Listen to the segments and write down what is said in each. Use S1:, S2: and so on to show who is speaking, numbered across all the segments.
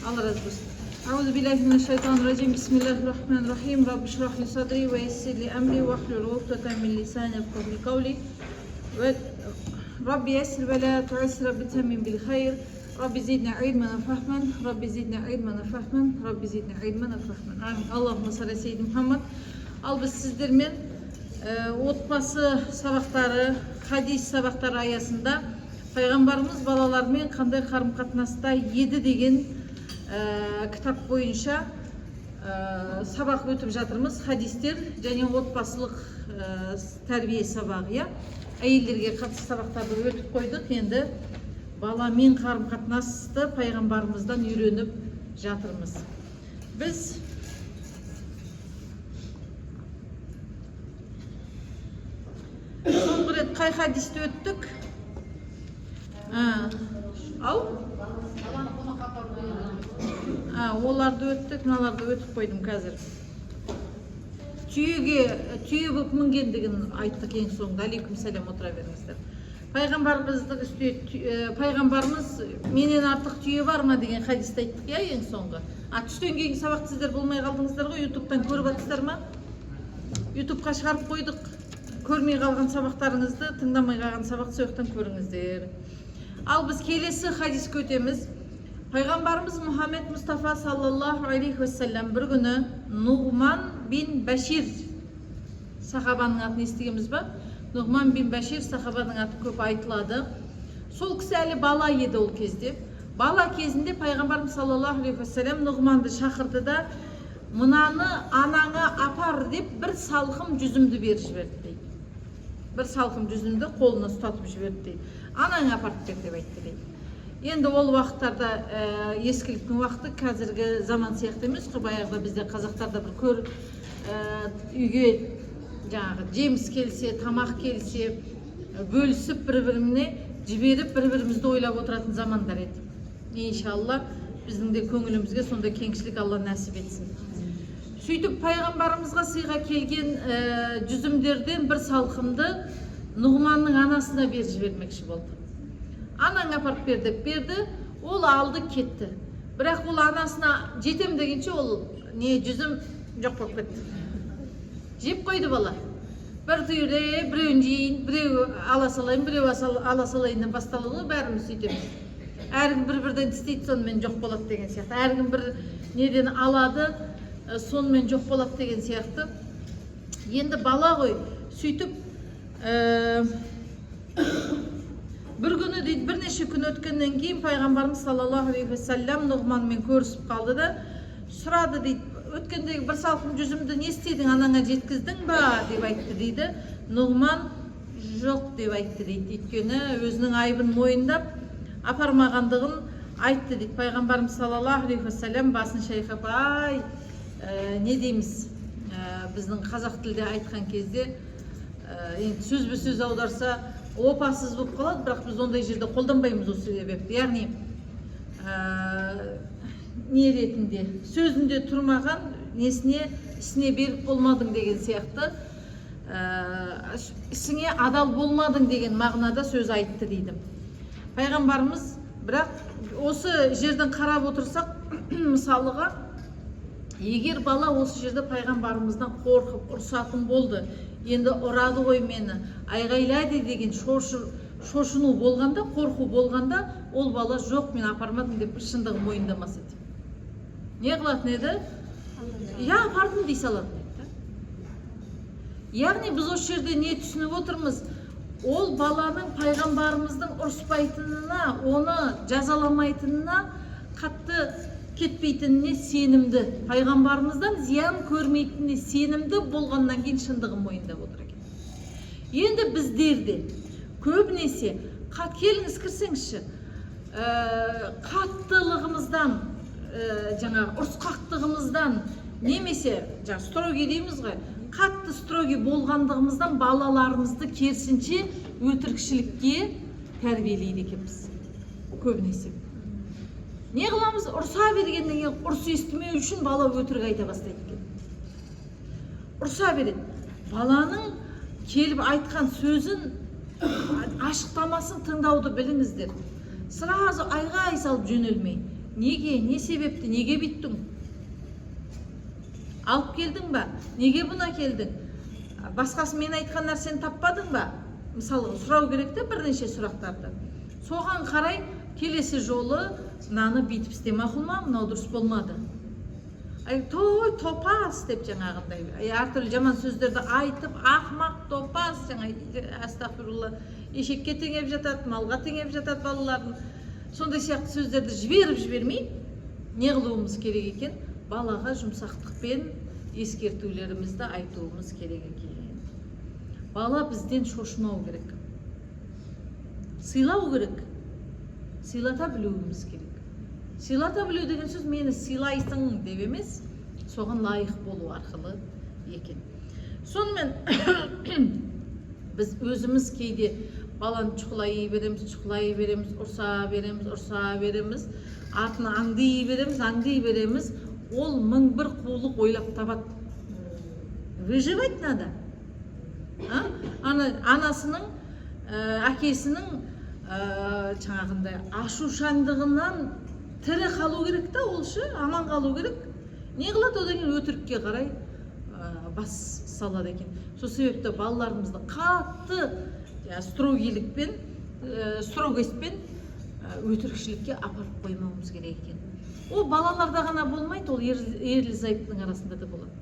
S1: Allah razı olsun. Euzubillahimineşşeytanirracim. Bismillahirrahmanirrahim. Rabbi şrah li sadri ve yessir li emri ve hlul ukdeten min lisani yefkahu kavli. Ve Rabbi yessir ve la tu'assir Rabbi temmin bil hayr. Rabbi zidna ilmen ve fahmen. Rabbi zidna ilmen ve fahmen. Rabbi zidna ilmen ve fahmen. Amin. Allahümme salli seyyidi Muhammed. Al biz sizlerмен отбасы сабақтары, хадис сабақтары аясында пайғамбарымыз балалармен қандай қарым-қатынаста еді деген кітап бойынша сабақ өтіп жатырмыз. Хадистер және отбасылық тәрбие сабағы, әйелдерге қатысты сабақтарды өтіп қойдық. Енді баламен қарым-қатынасты пайғамбарымыздан үйреніп жатырмыз. Біз соңғы рет қай хадисті өттік? Оларды өттік, мыналарды өтіп қойдым қазір. Түйе болып мінгендігін айттық ең соңында. Алейкум сәлем, отыра беріңіздер. Пайғамбарымыз менен артық түйе бар ма деген хадисті айттық ең соңғы. Түстен кейін сабақты сіздер болмай қалдыңыздар ғой, ютубтан көріп атсыздар ма? Ютубқа шығарып қойдық. Көрмей қалған сабақтарыңызды, тыңдамай қалған сабақты сояқтан көріңіздер. Ал біз келесі хадиске өтеміз. Пайғамбарымыз Мұхаммед Мұстафа саллаллаху алейхи уассалам бір күні Нұғман бин Башир сахабаның атын естігеміз ба? Нұғман бин Башир сахабаның аты көп айтылады. Сол кісі әлі бала еді ол кезде. Бала кезінде Пайғамбарымыз саллаллаху алейхи уассалам Нұғманды шақырды да, мынаны анаңа апар деп бір салқым жүзімді беріп жіберді дейді. Бір салқым жүзімді қолына ұстатып жіберді дейді. Анаңа апарып бер деп айтты дейді. Енді ол уақыттарда ескіліктің уақыты қазіргі заман сияқты емес қой. Баяғыда бізде қазақтарда бір үйге жеміс келсе, тамақ келсе, бөлісіп бір-біріне жіберіп бір-бірімізді ойлап отыратын замандар еді. Иншалла біздің де көңілімізге сондай кеңшілік Алла нәсіп етсін. Сөйтіп пайғамбарымызға сыйға келген жүзімдерден бір салқымды Нұғманның анасына беріп жібермекші болды. Анаң апарып бер деп берді, ол алды кетті. Бірақ ол анасына жетем дегенше ол жүзім жоқ болып кетті. Жеп қойды бала. Бір түйірде біреуін жейін, біреу ала салайын, біреу ала салайыннан басталды, бәріміз сөйтеміз. Әркім бір-бірден істейді, сонымен жоқ болады деген сияқты. Әркім бір неден алады, сонымен жоқ болады деген сияқты. Енді бала ғой, сөйтіп бір күні дейді, бірнеше күн өткеннен кейін пайғамбарымыз саллаллаху алейхи уассалам Нұғманмен көрісіп қалды да сұрады дейді, өткендегі бір салқын жүзімді не істедің, анаңа жеткіздің ба деп айтты дейді. Нұғман жоқ деп айтты дейді. Өйткені өзінің айыбын мойындап апармағандығын айтты дейді. Пайғамбарымыз саллаллаху алейхи уассалам басын шайқап, не дейміз, біздің қазақ тілде айтқан кезде сөзбе сөз аударса опасыз болып қалады, бірақ біз ондай жерде қолданбаймыз осы себепті. Яғни не ретінде, сөзінде тұрмаған несіне ісіне беріп болмадың деген сияқты, ісіңе адал болмадың деген мағынада сөз айтты дейді. Пайғамбарымыз, бірақ осы жерден қарап отырсақ, мысалыға, егер бала осы жерде пайғамбарымыздан қорқып ұрсатын болды, енді ұрады ғой мені, айғайлайды деген шошыну болғанда, қорқу болғанда, ол бала жоқ, мен апармадым деп шындығын мойындамас еді. Не қылатын еді? Апардым дей салатын еді. Яғни біз осы жерде не түсініп отырмыз? Ол баланың пайғамбарымыздың ұрыспайтынына, оны жазаламайтынына қатты кетпейтініне сенімді, пайғамбарымыздан зиян көрмейтініне сенімді болғаннан кейін шындығын мойындап отыр екен. Енді біздерде көбінесе, келіңіз кірсеңізші, қаттылығымыздан, ұрысқақтығымыздан, немесе строги дейміз ғой, қатты строги болғандығымыздан балаларымызды керісінше өтірікшілікке тәрбиелейді екенбіз. Көбінесе. Не қыламыз? Ұрса бергеннен кейін ұрсы естімеу үшін бала өтірік айта бастайды екен. Ұрса береді. Баланың келіп айтқан сөзін ашықтамасын тыңдауды біліңіздер. Сразу айғай салып жөнелмей. неге, не себепті, неге бүйттің? Алып келдің ба? Неге бұна келдің? Басқасы мен айтқан нәрсені таппадың ба? Мысалы, сұрау керек те бірнеше сұрақтарды. Соған қарай келесі жолы мынаны бүйтіп істе, мақұл ма? Мынау дұрыс болмады. Той топас деп жаңағындай әртүрлі жаман сөздерді айтып, ақмақ топас, астағфирулла, ешекке теңеп жатады, малға теңеп жатады балаларын. Сондай сияқты сөздерді жібермей, не қылуымыз керек екен? Балаға жұмсақтықпен ескертулерімізді айтуымыз керек екен. Бала бізден шошымау керек. Сыйлау керек. Сыйлата білуіміз керек. Сыйлата білу деген сөз мені сыйлайсың деп емес, соған лайық болу арқылы екен. Сонымен біз өзіміз кейде баланы чұқылай береміз, ұрса береміз, артына аңдай береміз, ол 1001 қулық ойлап табады. Выживать надо. Анасының, әкесінің жаңағындай ашушандығынан тірі қалу керек та, олшы, аман қалу керек. Не қылады, одан кейін өтірікке қарай бас салады екен. Сол себепті балаларымызды қатты строгилікпен, строгостьпен өтірікшілікке апарып қоймауымыз керек екен. Ол балаларда ғана болмайды, ол ерлі зайыптың арасында да болады.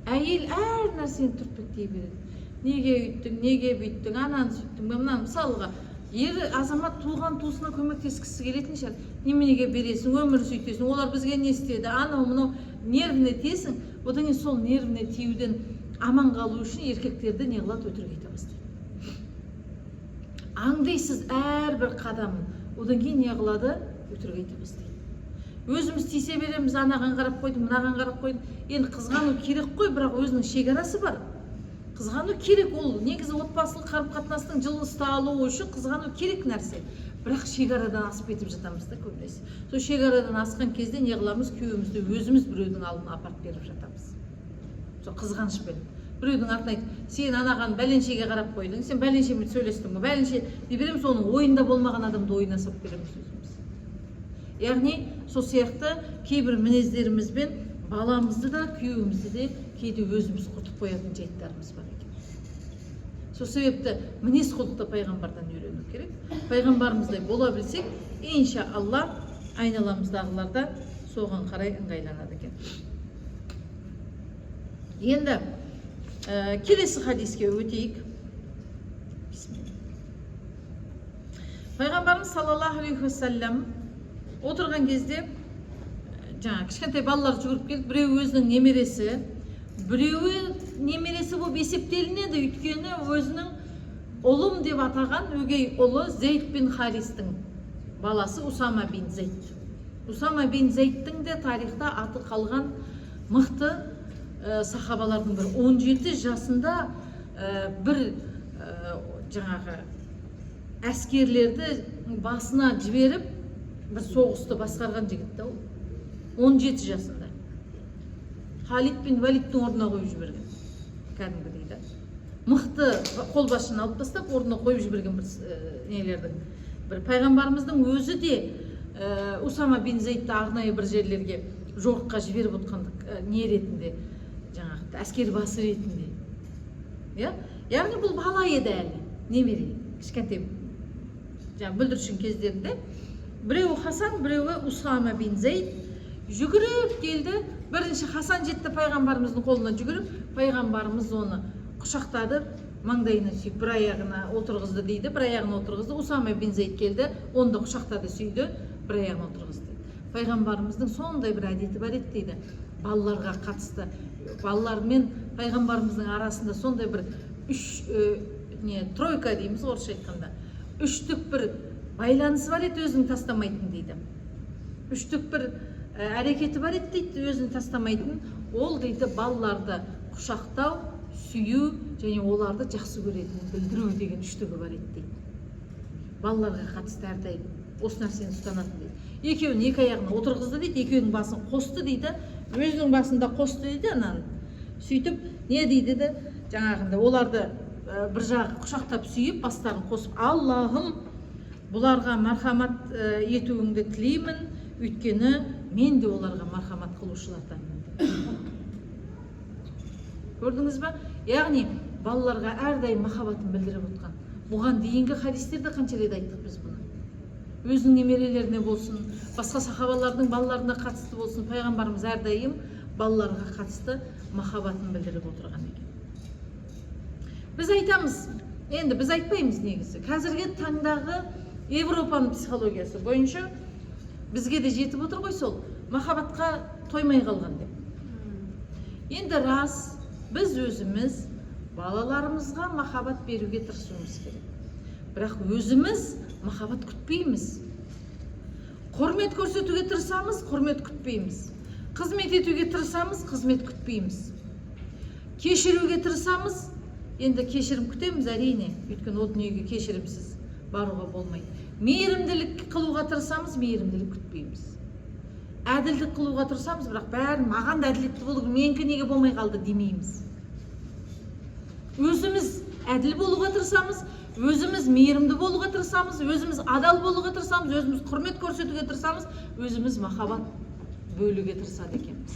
S1: Әйел әр нәрсені түртпектей береді. Неге үйттің, неге бүйттің, ананы сөйттің, мынаны мысалға. Азамат туған туысына көмектескісі келетін шығар. Неменеге бересің, өмір сөйтесің, олар бізге не істеді, анау мынау нервіне тиесің. Одан кейін сол нервіне тиюден аман қалу үшін еркектерді не қылады, өтірік айта бастайды. Аңдайсыз әрбір қадамын, одан кейін не қылады, өтірік айта бастайды. Өзіміз тисе береміз, анаған қарап қойдым, мынаған қарап қойдым. Енді қызғану керек қой, бірақ өзінің шекарасы бар. Қызғану керек, ол негізі отбасылық қарым-қатынастың жылы ұсталуы үшін қызғану керек нәрсе. Бірақ шекарадан асып кетіп жатамыз да көбінесе. Сол шекарадан асқан кезде не қыламыз, күйеуімізді өзіміз біреудің алдына апарып беріп жатамыз. Сол қызғанышпен. Біреудің артына айтып, сен анаған бәленшеге қарап қойдың, сен бәленшемен сөйлестің бе, бәленше деп береміз, оның ойында болмаған адамды ойына салып береміз өзіміз. Яғни сол сияқты кейбір мінездерімізбен баламызды да, күйеуімізді де кейде өзіміз құртып қоятын жайттарымыз бар екен. Сол себепті мінез құлықты пайғамбардан үйрену керек. Пайғамбарымыздай бола білсек, инша Алла айналамыздағыларда соған қарай ыңғайланады екен. Енді келесі хадиске өтейік. Пайғамбарымыз саллаллаху алейхи уассалам отырған кезде жаңа кішкентай балалар жүгіріп келді, біреуі өзінің немересі, біреуі немересі болып есептелінеді, өйткені өзінің ұлым деп атаған өгей ұлы Зейд бин Харистің баласы Усама бин Зейд. Усама бин Зейдтің де тарихта аты қалған мықты сахабалардың бір 17 жасында бір жаңағы әскерлерді басына жіберіп бір соғысты басқарған жігіт та ол. 17 жасында. Халид бин Валидтің орнына қойып жіберген. Кәдімгі дейді. Мықты қолбасшыны алып тастап, орнына қойып жіберген бір нелердің. Бір пайғамбарымыздың өзі де Усама бин Зейдті арнайы бір жерлерге жорыққа жіберіп отқандық не ретінде, жаңағы әскер басы ретінде. Яғни бұл бала еді әлі, немере, кішкентай бүлдіршін кездерінде. Біреуі Хасан, біреуі Усама бин Зейд жүгіріп келді. Бірінші Хасан жетті пайғамбарымыздың қолына жүгіріп, пайғамбарымыз оны құшақтады, маңдайына сүйіп, бір аяғына отырғызды дейді, бір аяғына отырғызды. Усама бин Зейд келді, оны да құшақтады, сүйді, бір аяғына отырғызды. Пайғамбарымыздың сондай бір әдеті бар еді дейді, балаларға қатысты. Балалар мен пайғамбарымыздың арасында сондай бір тройка дейміз орысша айтқанда, үштік бір байланысы бар еді, өзін тастамайтын дейді. Үштік бір әрекеті бар еді дейді, өзін тастамайтын. Ол дейді балаларды құшақтау, сүю және оларды жақсы көретінін білдіру деген үштігі бар еді дейді. Балаларға қатысты әрдайым осы нәрсені ұстанатын дейді. Екеуін екі аяғына отырғызды дейді, екеуінің басын қосты дейді, өзінің басында қосты дейді, ананы. Сөйтіп, не дейді де, жаңағында оларды бір жағы құшақтап сүйіп, бастарын қосып, Аллахым Бұларға мархамат етуіңді тілеймін, өйткені мен де оларға мархамат қылушыларданмын. Көрдіңіз ба? Яғни балаларға әрдайым махаббатын білдіріп отқан. Бұған дейінгі хадистерде қанша рет айттық біз бұны. Өзінің немерелеріне болсын, басқа сахабалардың балаларына қатысты болсын, пайғамбарымыз әрдайым балаларға қатысты махаббатын білдіріп отырған екен. Біз айтамыз, енді біз айтпаймыз негізі. Қазіргі таңдағы Европаның психологиясы бойынша бізге де жетіп отыр ғой сол, махаббатқа тоймай қалған деп. Енді рас, біз өзіміз балаларымызға махаббат беруге тырысуымыз керек. Бірақ өзіміз махаббат күтпейміз. Құрмет көрсетуге тырысамыз, құрмет күтпейміз. Қызмет етуге тырысамыз, қызмет күтпейміз. Кешіруге тырысамыз, енді кешірім күтеміз әрине, өйткені ол дүниеге кешірімсіз баруға болмайды. Мейірімділік қылуға тырысамыз, мейірімділік күтпейміз. Әділдік қылуға тырысамыз, бірақ бәрін маған да әділетті болу, менікі неге болмай қалды демейміз. Өзіміз әділ болуға тырысамыз, өзіміз мейірімді болуға тырысамыз, өзіміз адал болуға тырысамыз, өзіміз құрмет көрсетуге тырысамыз, өзіміз махаббат бөлуге тырысады екенбіз.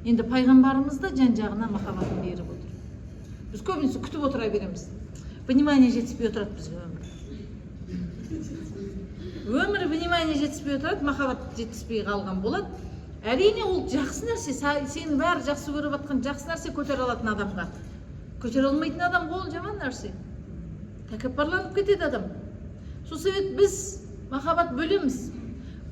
S1: Енді пайғамбарымыз да жан-жағына махаббатын беріп отыр. Біз көбінесе күтіп отыра береміз. Внимание жетіспей отырады бізге өмір внимание жетіспей отырады, махаббат жетіспей қалған болады. Әрине ол жақсы нәрсе, сені бәрі жақсы көріп жатқан жақсы нәрсе көтере алатын адамға. Көтере алмайтын адамға ол жаман нәрсе. Тәкаппарланып кетеді адам. Сол себеп біз махаббат бөлеміз.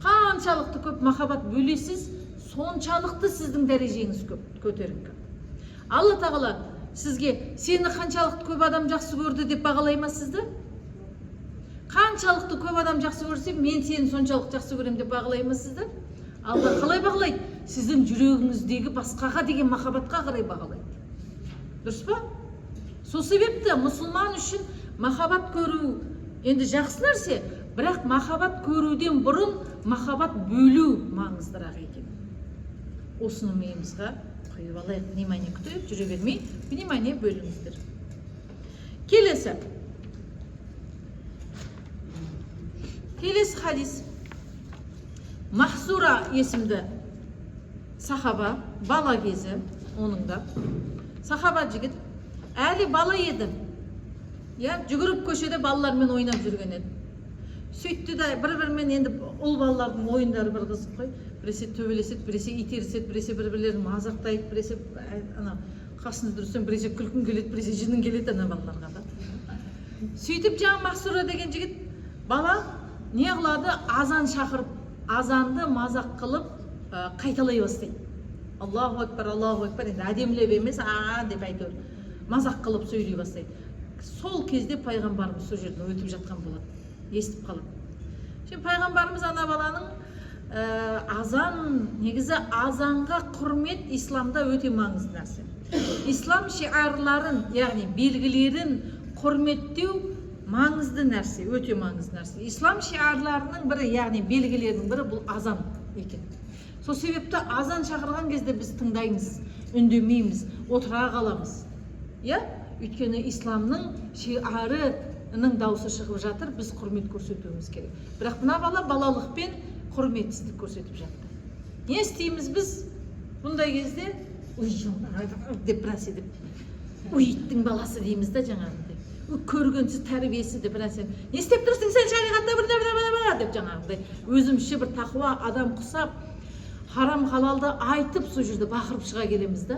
S1: Қаншалықты көп махаббат бөлесіз, соншалықты сіздің дәрежеңіз көтеріңкі. Алла тағала сізге сені қаншалықты көп адам жақсы көрді деп бағалай ма сізді? Қаншалықты көп адам жақсы көрсе, мен сені соншалықты жақсы көрем деп бағалай ма сізді? Алла қалай бағалайды? Сіздің жүрегіңіздегі басқаға деген махаббатқа қарай бағалайды. Дұрыс па? Сол себепті мұсылман үшін махаббат көру енді жақсы нәрсе, бірақ махаббат көруден бұрын махаббат бөлу маңыздырақ екен. Осыны миымызға қойып алайық, внимание күтіп жүре бермей, внимание бөліңіздер. Келесі хадис. Махсура есімді сахаба, бала кезі, оның да сахаба жігіт, әлі бала еді. Жүгіріп көшеде балалармен ойнап жүрген еді. Сөйтті де бір-бірімен енді ол балалардың ойындары бір қызық қой. Біресе төбелеседі, біресе итеріседі, біресе бір-бірлерін мазақтайды, біресе қасында тұрсаң, біресе күлкің келеді, біресе жының келеді ана балаларға да. Сөйтіп жаңа Махсура деген жігіт бала не қылады? Азан шақырып, азанды мазақ қылып қайталай бастайды. Аллаху акбар, Аллаху акбар, енді әдемілеп емес, деп әйтеуір мазақ қылып сөйлей бастайды. Сол кезде пайғамбарымыз сол жерден өтіп жатқан болады, естіп қалады. Şimdi пайғамбарымыз ана баланың азан, негізі азанға құрмет исламда өте маңызды нәрсе. Ислам шиарларын, яғни белгілерін құрметтеу маңызды нәрсе, өте маңызды нәрсе. Ислам шиарларының бірі, яғни белгілерінің бірі бұл азан екен. Сол себепті азан шақырған кезде біз тыңдаймыз, үндемейміз, отыра қаламыз. Өйткені исламның шиарының дауысы шығып жатыр, біз құрмет көрсетуіміз керек. Бірақ мына бала балалықпен құрметсіздік көрсетіп жатты. Не істейміз біз бұндай кезде? Деп бірәсе деп, иттің баласы дейміз да жаңағындай. Көргенсіз тәрбиесі деп бірәсе. Не істеп тұрсың сен шариғатта бір деп жаңағындай. Өзімізше бір тақуа адам құсап, харам халалды айтып сол жерде бақырып шыға келеміз да.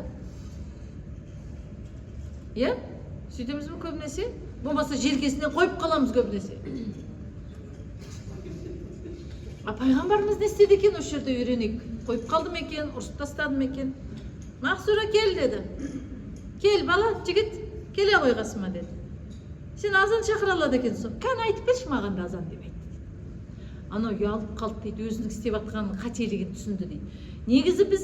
S1: Сөйтеміз бі көбінесе? Болмаса желкесіне қойып қаламыз көбінесе. Пайғамбарымыз не істеді екен осы жерде үйренейік? Қойып қалды ма екен, ұрсып тастады ма екен? Махсура кел деді. Кел бала, жігіт, келе ғой қасыма деді. Сен азан шақыра алады екенсің. Кәне айтып берші маған да азан деп айтты. Анау ұялып қалды дейді, өзінің істеп жатқанын қателігін түсінді дейді. Негізі біз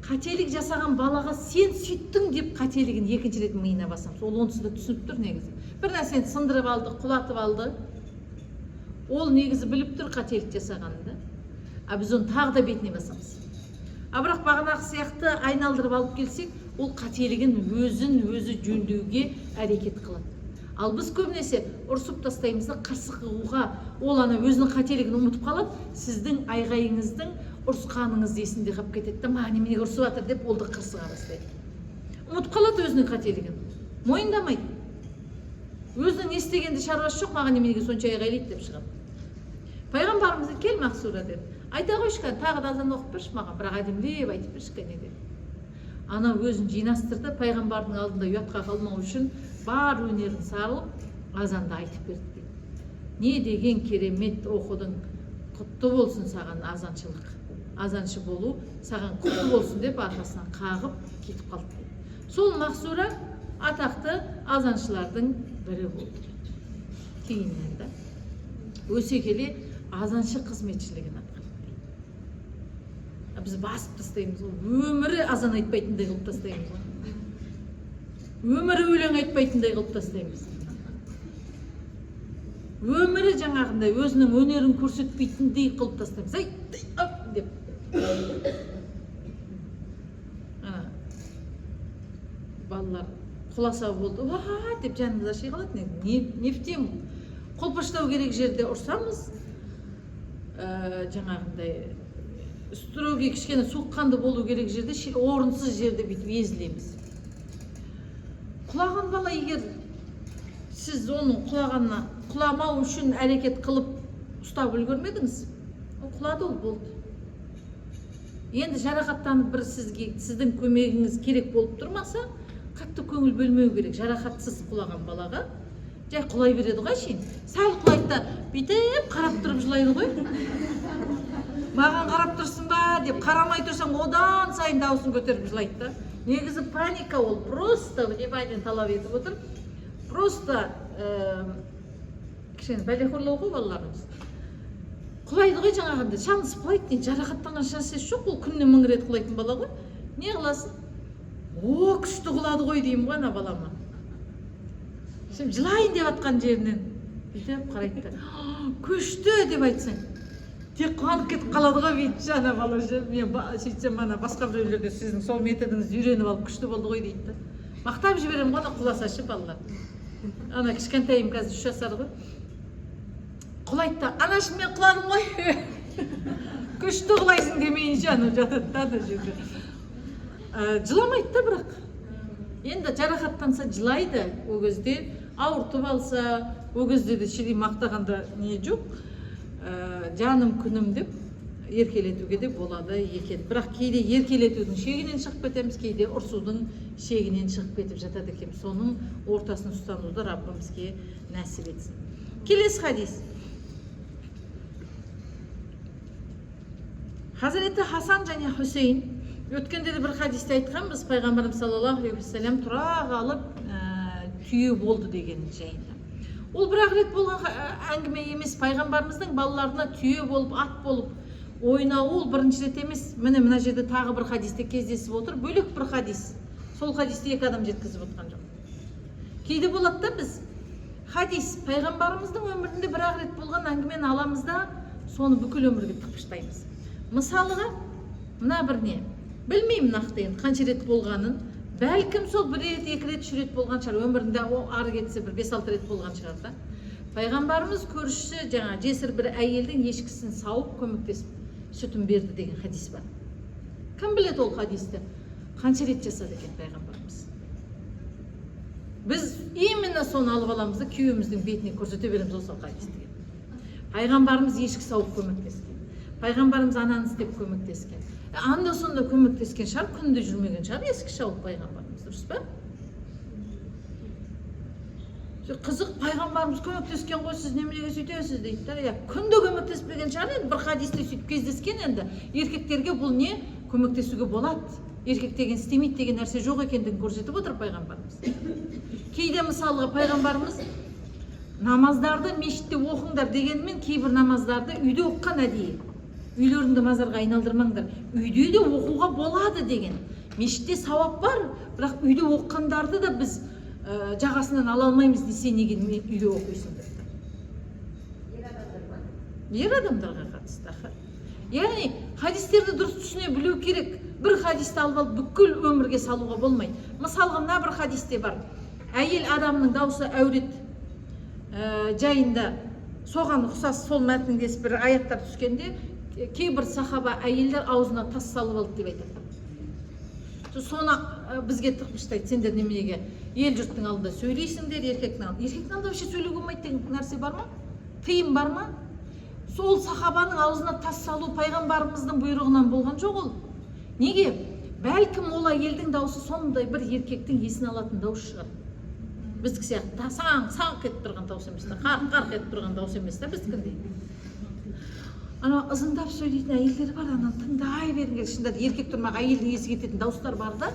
S1: қателік жасаған балаға сен сөйттің деп қателігін екінші рет миына басамыз. Ол онсыз да түсініп тұр негізі. Бір нәрсені сындырып алды, құлатып алды. Ол негізі біліп тұр қателік жасағанын да. Біз оны тағы да бетіне басамыз. Бірақ бағанағы сияқты айналдырып алып келсек, ол қателігін өзін өзі жөндеуге әрекет қылады. Ал біз көбінесе ұрсып тастаймыз да, қырсық қылуға, ол ана өзінің қателігін ұмытып қалып, сіздің айғайыңыздың ұрысқаныңыз есінде қалып кетеді да, маған неменеге ұрсып жатыр деп олды қырсыға бастайды. Ұмытып қалады өзінің қателігін, мойындамайды. Өзінің не істегенде шаруасы жоқ, маған неменеге сонша айғайлайды деп шығады. Пайғамбарымыз кел Мақсура деді. Айта қойшы, тағы да азан оқып берші маған, бірақ әдемілеп айтып берші деді. Ана өзін жинастырды, пайғамбардың алдында ұятқа қалмау үшін бар өнерін салып, азанды айтып берді. Не деген керемет оқудың, құтты болсын саған азаншылық. Азаншы болу саған құтты болсын деп арқасынан қағып кетіп қалды. Сол Мақсура атақты азаншылардың бірі болды. Кейіннен да өсе келе азаншы қызметшілігін атқарды. Біз басып тастаймыз, өмірі азан айтпайтындай қылып тастаймыз. Өмірі өлең айтпайтындай қылып тастаймыз. Өмірі жаңағындай өзінің өнерін көрсетпейтіндей қылып тастаймыз. Ай, деп. Балалар құласа болды, ва деп жанымыз аши қалады. Нефтем қолпаштау керек жерде ұрсамыз, жаңағындай строгий кішкене соққанды болу керек жерде, орынсыз жерде бүйтіп езілеміз. Құлаған бала егер сіз оның құлағанына құламау үшін әрекет қылып ұстап үлгермедіңіз, ол құлады, ол болды. Енді жарақаттанып бір сіздің көмегіңіз керек болып тұрмаса, қатты көңіл бөлмеу керек. Жарақатсыз құлаған балаға жай құлай береді ғой шейін. Сәл құлайды да бүйтіп қарап тұрып жылайды ғой. Маған қарап тұрсың ба деп, қарамай тұрсаң одан сайын дауысын көтеріп жылайды да. Негізі паника ол, просто внимание талап етіп отыр. Просто кішкене бәлеқорлау ғой балаларымыз. Құлайды ғой жаңағында, шаңсып құлайды дейді, жарақаттанған шансесі жоқ, ол күніне 1000 рет құлайтын бала ғой. Не қыласың? О, күшті құлады ғой деймін ғой ана балама. Сен жылайын деп атқан жерінен бүйтіп қарайды да, күшті деп айтсаң, тек қуанып кетіп қалады ғой бүйтіп ана бала. Мен сөйтсем ана басқа біреулерге сіздің сол методыңызды үйреніп алып күшті болды ғой дейді. Мақтап жіберемін ғой ана құласашы балалар. Ана кішкентайым қазір 3 жасар ғой. Құлайды да, анашым мен құладым ғой. Күшті құлайсың демейінше ана жатады да ана жерде. Жыламайды да бірақ. Енді жарақаттанса жылайды, ол кезде ауыртып алса, ол кезде де шири мақтағанда не жоқ. Жаным күнім деп еркелетуге де болады екен. Бірақ кейде еркелетудің шегінен шығып кетеміз, кейде ұрсудың шегінен шығып кетіп жатады екен. Соның ортасын ұстануды Раббымызге нәсіп етсін. Келесі хадис. Хазіреті Хасан және Хусейн өткенде де бір хадисте айтқанбыз, пайғамбарымыз саллаллаху алейхи вассалам тұра қалып түйе болды деген жайында. Ол бір рет болған әңгіме емес, пайғамбарымыздың балаларына түйе болып, ат болып ойнауы ол бірінші рет емес. Мына жерде тағы бір хадисте кездесіп отыр, бөлек бір хадис. Сол хадисте екі адам жеткізіп отқан жоқ. Кейде болады да біз хадис пайғамбарымыздың өмірінде бір рет болған әңгімені аламыз да, соны бүкіл өмірге тықпыштаймыз. Мысалыға, мына бір не? Білмеймін нақты енді қанша рет болғанын. Бәлкім сол 1 рет, 2 рет, 3 рет болған шығар. Өмірінде ары кетсе бір 5-6 рет болған шығар да. Пайғамбарымыз көршісі жаңа жесір бір әйелдің ешкісін сауып көмектесіп сүтін берді деген хадис бар. Кім біледі ол хадисті? Қанша рет жасады екен пайғамбарымыз? Біз именно соны алып аламыз да күйеуіміздің бетіне көрсете береміз осы хадисті. Пайғамбарымыз ешкі сауып көмектескен. Пайғамбарымыз ананы істеп көмектескен. Анда сонда көмектескен шығар, күнде жүрмеген шығар ешкі шауып пайғамбарымыз, дұрыс па? Қызық, пайғамбарымыз көмектескен ғой, сіз немеге сөйтесіз дейді да. Күнде көмектеспеген шығар, енді бір хадисте сөйтіп кездескен. Енді еркектерге бұл не? Көмектесуге болады. Еркек деген істемейді деген нәрсе жоқ екендігін көрсетіп отыр пайғамбарымыз. Кейде мысалға пайғамбарымыз намаздарды мешітте оқыңдар дегенмен, кейбір намаздарды үйде оққан әдейі. Үйлеріңді мазарға айналдырмаңдар. Үйде де оқуға болады деген. Мешітте сауап бар, бірақ үйде оққандарды да біз жағасынан ала алмаймыз десе, неге үйде оқисың деп. Ер адамдарға қатысты. Яғни хадистерді дұрыс түсіне білу керек. Бір хадисті алып алып бүкіл өмірге салуға болмайды. Мысалға мына бір хадисте бар. Әйел адамның дауысы әурет жайында соған ұқсас сол мәтіндес бір аяттар түскенде кейбір сахаба әйелдер аузына тас салып алды деп айтады. Соны бізге тықпыштайды, сендер неменеге ел жұрттың алдында сөйлейсіңдер, еркектің алдында вообще сөйлеуге болмайды деген нәрсе бар ма? Тыйым бар ма? Сол сахабаның аузына тас салу пайғамбарымыздың бұйрығынан болған жоқ ол. Неге? Бәлкім ол әйелдің дауысы сондай бір еркектің есін алатын дауыс шығар. Біздікі сияқты саңқ етіп тұрған дауыс емес, қарқ етіп тұрған дауыс емес, біздікіндей. Ана ызыңдап сөйлейтін әйелдер бар, ана тыңдай беріңдер. Шынында еркек тұрмақ әйелдің есі кететін дауыстар бар да,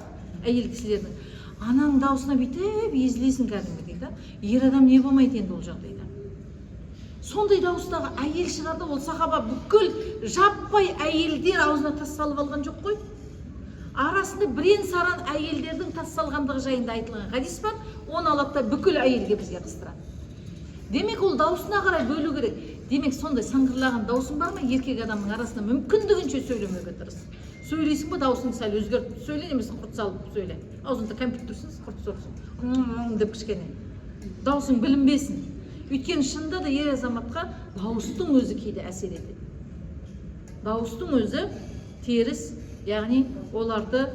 S1: әйел кісілердің. Ананың дауысына бүйтіп езілесің кәдімгі дейді. Ер адам не болмайды енді ол жағдайда. Сондай дауыстағы әйел шығарды, ол сахаба бүкіл жаппай әйелдер аузына тас салып алған жоқ қой. Арасында бірен саран әйелдердің тас салғандығы жайында айтылған хадис бар, оны алады да бүкіл әйелге бізге қыстырады. Демек ол даусына қарай бөлу керек. Демек сондай саңғырлаған даусың бар ма? Еркек адамның арасында мүмкіндігінше сөйлемеуге тырыс. Сөйлейсің ба, даусыңды сәл өзгертіп сөйле, немесе құрт салып сөйле. Аузында кәмпит тұрсын, құрт сорсын. Деп кішкене. Даусың білінбесін. Өйткені шынында да ер азаматқа дауыстың өзі кейде әсер етеді. Дауыстың өзі теріс, яғни оларды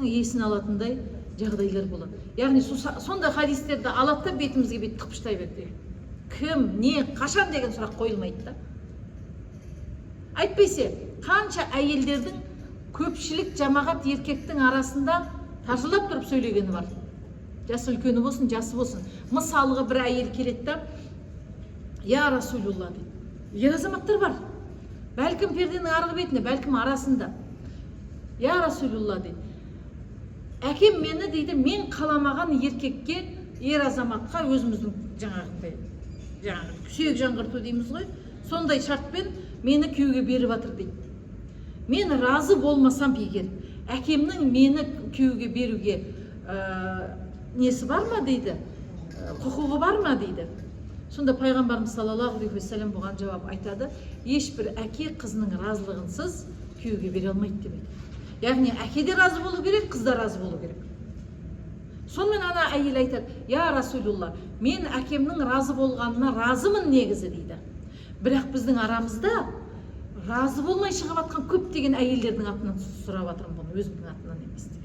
S1: есін алатындай жағдайлар болады. Яғни сондай хадистерді алады да бетімізге бет тықпыштай берді. Кім, не, қашан деген сұрақ қойылмайды да. Айтпесе, қанша әйелдердің көпшілік жамағат еркектің арасында тажылап тұрып сөйлегені бар. Жасы үлкені болсын, жасы болсын. Мысалға бір әйел келеді да, я Расулулла дейді. Ер азаматтар бар. Бәлкім перденің арғы бетінде, бәлкім арасында. Я Расулулла дейді. Әкем мені дейді, мен қаламаған еркекке, ер азаматқа өзіміздің жаңағындай сүйек жаңғырту дейміз ғой, сондай шартпен мені күйеуге беріп жатыр дейді. Мен разы болмасам егер, әкемнің мені күйеуге беруге несі бар ма дейді, құқығы бар ма дейді. Сонда пайғамбарымыз саллаллаху алейхи ва саллям бұған жауап айтады, ешбір әке қызының разылығынсыз күйеуге бере алмайды деп айтады. Яғни әке де разы болу керек, қыз да разы болу керек. Сонымен ана әйел айтады, я Расулулла, мен әкемнің разы болғанына разымын негізі дейді. Бірақ біздің арамызда разы болмай шығып атқан көптеген әйелдердің атынан сұрап жатырмын бұны, өзімнің атынан емес деп.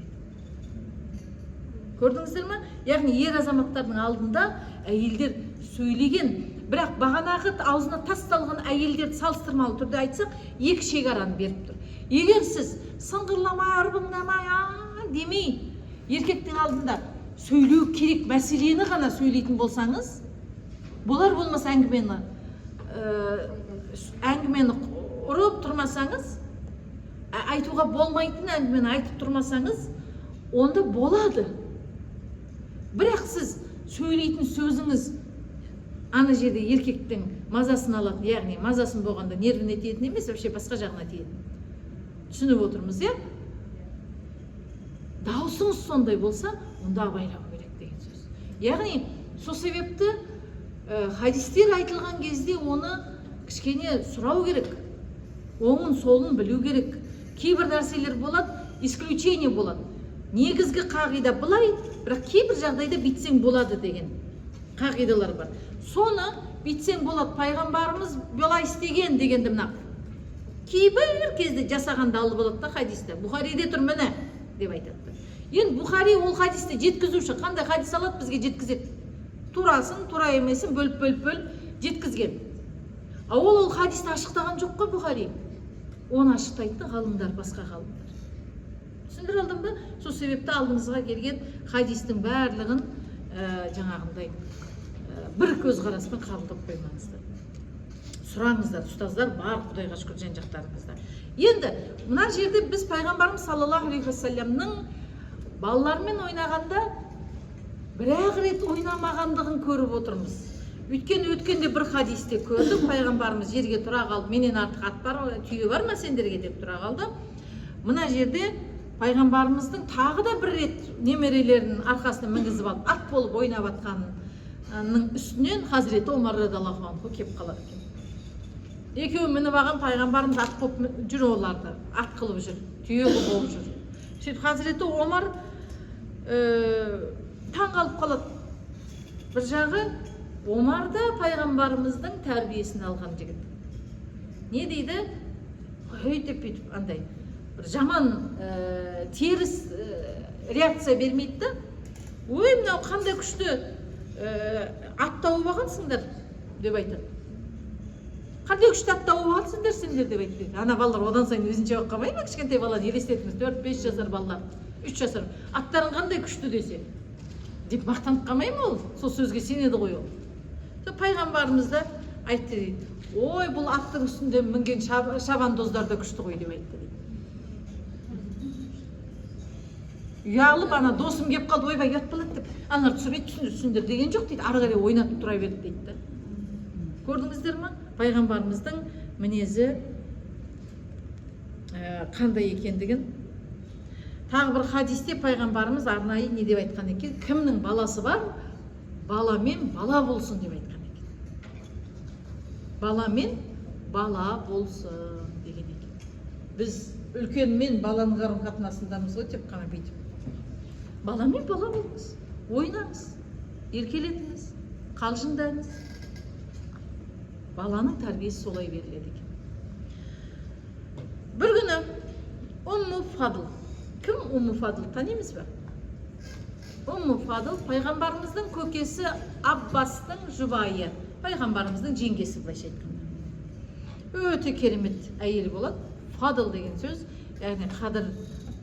S1: Көрдіңіздер ме? Яғни ер азаматтардың алдында әйелдер сөйлеген, бірақ бағанағы аузына тас салған әйелдерді салыстырмалы түрде айтсақ, екі шекараны беріп тұр. Егер сіз сыңғырламай, арбыңдамай, демей, еркектің алдында сөйлеу керек мәселені ғана сөйлейтін болсаңыз, болар болмаса әңгімені ұрып тұрмасаңыз, айтуға болмайтын әңгімені айтып тұрмасаңыз, онда болады. Бірақ сіз сөйлейтін сөзіңіз ана жерде еркектің мазасын алатын, яғни мазасын болғанда нервіне тиетін емес, вообще басқа жағына тиетін. Түсініп отырмыз, е? Даусыңыз сондай болса, онда абайлау керек деген сөз. Яғни, сол себепті хадистер айтылған кезде оны кішкене сұрау керек. Оңын солын білу керек. Кейбір нәрселер болады, исключение болады. Негізгі қағида былай, бірақ кейбір жағдайда битсең болады деген қағидалар бар. Соны битсең болады, пайғамбарымыз былай істеген дегенді мына кейбір кезде жасағанда алып болады да хадисті. Бұхариде тұр міне деп айтады. Енді Бұхари ол хадисті жеткізуші, қандай хадис алады бізге жеткізеді. Турасын, тура емесін бөліп жеткізген. Ол хадисті ашықтаған жоқ қой Бұхари. Оны ашықтайды ғалымдар, басқа ғалымдар. Түсіндір алдым ба? Сол себепті алдыңызға келген хадистің барлығын жаңағындай бір көзқараспен қабылдап қоймаңыздар. Сұраңыздар, ұстаздар бар, Құдайға шүкір жан-жақтарыңызда. Енді мына жерде біз пайғамбарымыз саллаллаху алейхи ва саллямның балалармен ойнағанда бір-ақ рет ойнамағандығын көріп отырмыз. Өйткені өткенде бір хадисте көрдік, пайғамбарымыз жерге тұра қалды, менен артық ат бар, түйе бар ма сендерге деп тұра қалды. Мына жерде пайғамбарымыздың тағы да бір рет немерелерінің арқасына мінгізіп алып, ат болып ойнап атқанның үстінен Хазіреті Омар радиаллаху анху келіп қалады екен. Екеуі мініп алған пайғамбарымыз ат болып жүр, оларды ат қылып жүр, түйе болып жүр. Сөйтіп Хазіреті Омар таң қалып қалады. Бір жағы Омар да пайғамбарымыздың тәрбиесін алған жігіт. Не дейді? Өйтіп бүйтіп андай бір жаман теріс реакция бермейді да. Ой, мынау қандай күшті ат тауып алғансыңдар деп айтады. Қандай күшті ат тауып алғансыңдар сендер деп айтады. Ана балалар одан сайын өзінше болып қалмай ма? Кішкентай баланы елестетіңіз, 4-5 жасар балалар, 3 жасар. Аттарың қандай күшті десе деп мақтанып қалмай ма ол? Сол сөзге сенеді ғой ол. Пайғамбарымыз да айтты дейді. Ой, бұл аттың үстінде мінген шабандоздар да күшті ғой деп айтты дейді. Ұялып, ана досым кеп қалды, ойбай ұят болады деп, аналар түсірмейді, түсіндір деген жоқ дейді, ары қарай ойнатып тұра берді дейді. Көрдіңіздер ма? Пайғамбарымыздың мінезі қандай екендігін. Тағы бір хадисте пайғамбарымыз арнайы не деп айтқан екен? Кімнің баласы бар, баламен бала болсын деп айтқан екен. Баламен бала болсын деген екен. Біз үлкен мен баланың қарым қатынасындамыз ғой, тек қана бүйтіп. Баламен бала болыңыз, ойнаңыз, еркелетіңіз, қалжыңдаңыз. Баланың тәрбиесі солай беріледі екен. Бір күні Умму Фадл. Кім Умму Фадл, танимыз ба? Умму Фадл пайғамбарымыздың көкесі Аббастың жұбайы, пайғамбарымыздың жеңгесі былайша айтқанда. Өте керемет әйел болады. Фадл деген сөз, яғни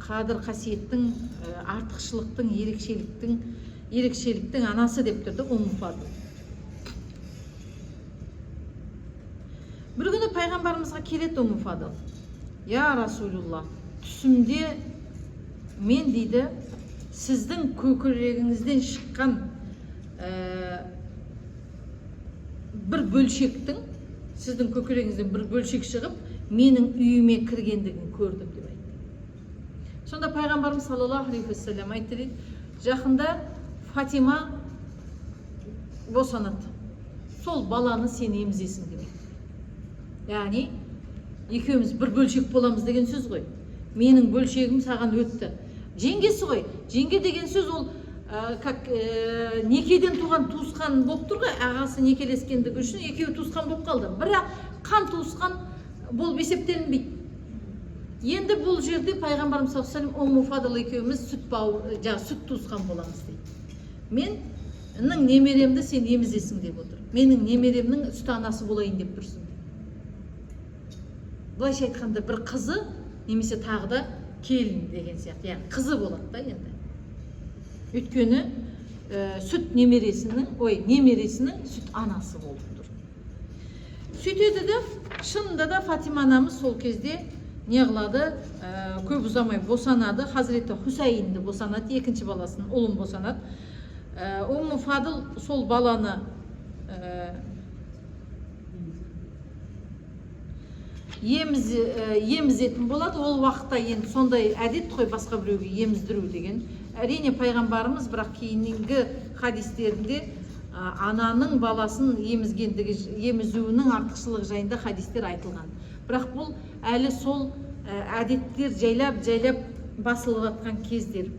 S1: қадір қасиеттің, артықшылықтың, ерекшеліктің анасы деп тұрды Умму Фадл. Бір күні пайғамбарымызға келеді Умму Фадл. Я Расулулла, түсімде мен дейді, сіздің көкірегіңізден шыққан бір бөлшектің, сіздің көкірегіңізден бір бөлшек шығып, менің үйіме кіргендігін көрдім деп айтты. Сонда пайғамбарымыз саллаллаху алейхи уассалам айтты дейді, жақында Фатима босанады. Сол баланы сен емізесің деп айтты. Яғни екеуміз бір бөлшек боламыз деген сөз ғой. Менің бөлшегім саған өтті. Жеңгесі ғой. Жеңге деген сөз ол некеден туған туысқан болып тұр ғой. Ағасы некелескендігі үшін екеуі туысқан болып қалды. Бірақ қан туысқан болып есептелінбейді. Енді бұл жерде пайғамбарымыз саллаллаху алейхи ва саллям Умму Фадл екеуміз сүт туысқан боламыз дейді. Менің немеремді сен емізесің деп отыр. Менің немеремнің сүт анасы болайын деп тұрсың. Былайша айтқанда бір қызы немесе тағы да келін деген сияқты, яғни қызы болады да енді. Өйткені сүт немересінің сүт анасы болып тұр. Сөйтеді де, шынында да Фатима анамыз сол кезде не қылады, көп ұзамай босанады, Хазіреті Хусайнді босанады, екінші баласын, ұлын босанады. Умму Фадл сол баланы емізетін болады. Ол уақытта енді сондай әдет қой басқа біреуге еміздіру деген. Әрине пайғамбарымыз бірақ кейінгі хадистерінде ананың баласын емізуінің артықшылығы жайында хадистер айтылған. Бірақ бұл әлі сол әдеттер жайлап басылып жатқан кездер.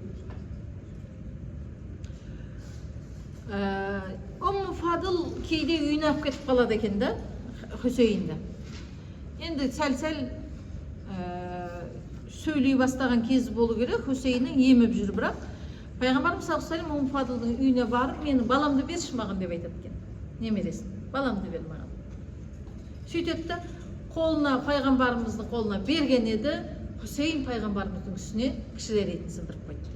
S1: Умму Фадл кейде үйіне алып кетіп қалады екен да, Хусейнді. Енді сәл-сәл сөйлей бастаған кез болу керек, Хусейннің еміп жүр, бірақ пайғамбарымыз саллаллаху алейхи ва саллям Умму Фадлдың үйіне барып, мені баламды берші маған деп айтады екен. Немересін, баламды бер маған. Сөйтеді де, пайғамбарымыздың қолына берген еді, Хусейн пайғамбарымыздың үстіне кішілер етін сындырып қойды.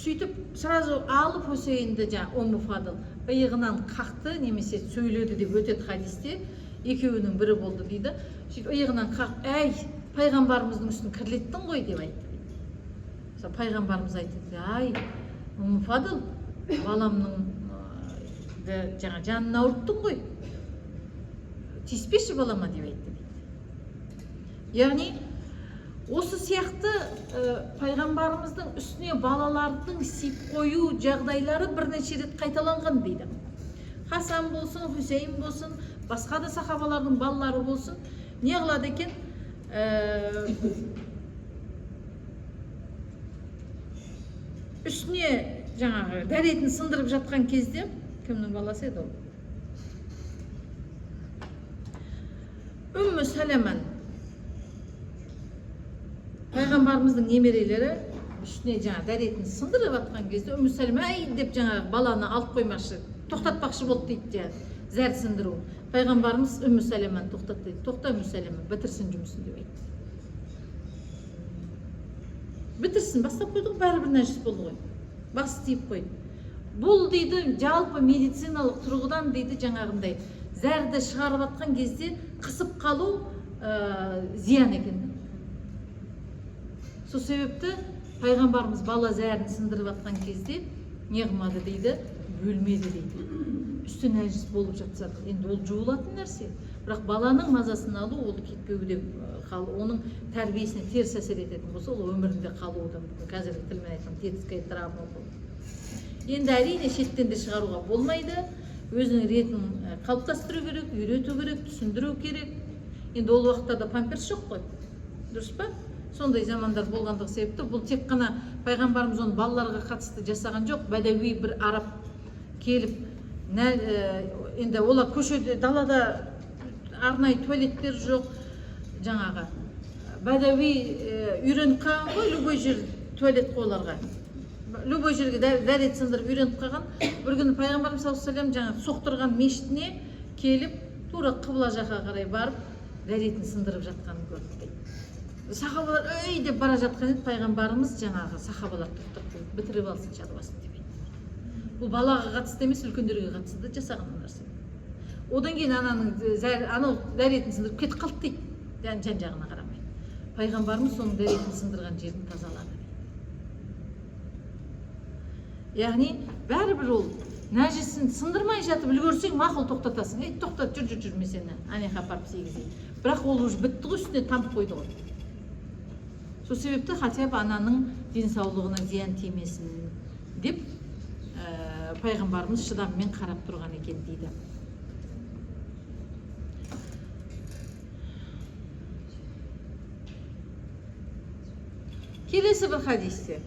S1: Сөйтіп, сразу алып Хусейнді Умму Фадл иығынан қақты, немесе сөйледі деп өтеді хадисте. Екеуінің бірі болды дейді. Сөйтіп иығынан қағып, әй, пайғамбарымыздың үстін кірлеттің ғой деп айтты. Пайғамбарымыз айтты, ай, Умму Фадл, баламның жанын ауырттың ғой. Тиіспеші балама деп айтты. Яғни, осы сияқты пайғамбарымыздың үстіне балалардың сиып қою жағдайлары бірнеше рет қайталанған дейді. Хасан болсын, Хусейн болсын, басқа да сахабалардың балалары болсын, не қылады екен? Үстіне дәретін сындырып жатқан кезде Кімнің баласы еді ол? Үммі Сәлеман пайғамбарымыздың немерелері үстіне жаңа дәретін сындырып жатқан кезде Үммі Сәлема әй деп жаңа баланы алып қоймақшы, тоқтатпақшы болды дейді, зәр сындыру. Пайғамбарымыз Үммі Сәлеманы тоқтат дейді. Тоқта Үммі Сәлема, бітірсін жұмысын деп айтты. Бітірсін, бастап қойдық, бәрібір нәжіс болды ғой. Бас тиіп қойды. Бұл дейді, жалпы медициналық тұрғыдан дейді жаңағындай зәрді шығарып жатқан кезде қысып қалу зиян екен. Сол себепті пайғамбарымыз бала зәрін сындырып жатқан кезде не қылмады дейді, бөлмеді дейді. Үсті нәжіс болып жатса, енді ол жуылатын нәрсе. Бірақ баланың мазасын алу, ол кетпеуде қалу, оның тәрбиесіне теріс әсер ететін болса, ол өмірінде қалуы да мүмкін. Қазіргі тілмен айтқан детская травма болды. Енді әрине шеттен де шығаруға болмайды. Өзінің ретін қалыптастыру керек, үйрету керек, түсіндіру керек. Енді ол уақытта памперс жоқ қой. Дұрыс па? Сондай замандар болғандығы себепті бұл тек қана пайғамбарымыз оны балаларға қатысты жасаған жоқ. Бәдәуи бір араб келіп, енді олар көшеде, далада арнайы туалеттер жоқ, жаңағы бәдәуи үйреніп қалған ғой, любой жер туалет қойларға. Любой жерге дәрет сындырып үйреніп қалған. Бір күні пайғамбарымыз саллаллаху алейхи ва саллям жаңағы соқтырған мешітіне келіп, тура қыбла жаққа қарай барып, дәретін сындырып жатқанын көрді дейді. Сахабалар ей деп бара жатқан еді, пайғамбарымыз жаңағы сахабалар тоқтап қойып, бітіріп алсын шаруасын деп еді. Бұл балаға қатысты емес, үлкендерге қатысты да жасаған нәрсе. Одан кейін анау дәретін сындырып кетіп қалды дейді, жан-жағына қарамай. Пайғамбарымыз соның дәретін сындырған жерін тазалады. Яғни бәрібір ол нәжісін сындырмай жатып үлгерсең, мақұл тоқтатасың. Ей, тоқтат, жүр, мен сені анеха апарып сегізейін. Бірақ ол уже бітті ғой, үстіне тамып қойды ғой. Сол себепті хотя бы ананың денсаулығына зиян тимесін деп пайғамбарымыз шыдаммен қарап тұрған екен дейді. Келесі бір хадисте.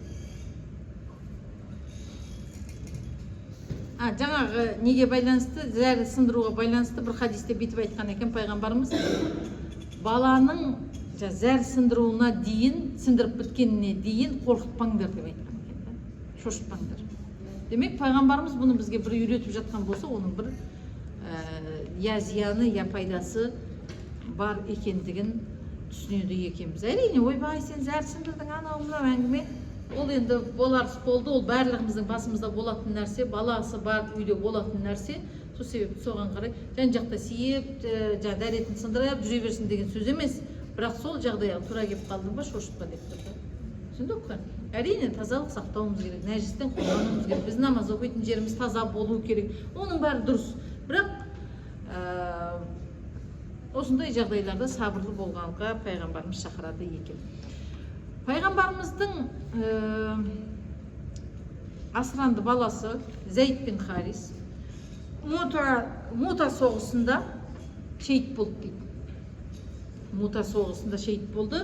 S1: Жаңағы неге байланысты, зәрі сындыруға байланысты бір хадисте бетіп айтқан екен пайғамбарымыз. Баланың зәр сындыруына дейін, сындырып біткеніне дейін қорқытпаңдар деп айтқан екен. Шошытпаңдар. Демек, пайғамбарымыз бұны бізге бір үйретіп жатқан болса, оның бір я зияны, я пайдасы бар екендігін түсінеді екенбіз. Әрине, ойбай, сен зәр сындырдың, анау мынау әңгіме. Ол енді болар болды, ол барлығымыздың басымызда болатын нәрсе, баласы бар үйде болатын нәрсе. Сол себепті соған қарай жан-жақта сиеп, дәретін сындырып жүре берсін деген сөз емес. Бірақ сол жағдайға тура келіп қалдың ба, шошытпа деп тұрды. Түсіндік пе? Әрине тазалық сақтауымыз керек, нәжістен қорғануымыз керек. Біз намаз оқитын жеріміз таза болу керек. Оның бәрі дұрыс. Бірақ осындай жағдайларда сабырлы болғанға пайғамбарымыз шақырады екен. Пайғамбарымыздың асыранды баласы Зейд бин Харис Мута соғысында шейіт болды дейді. Мута соғысында шейіт болды.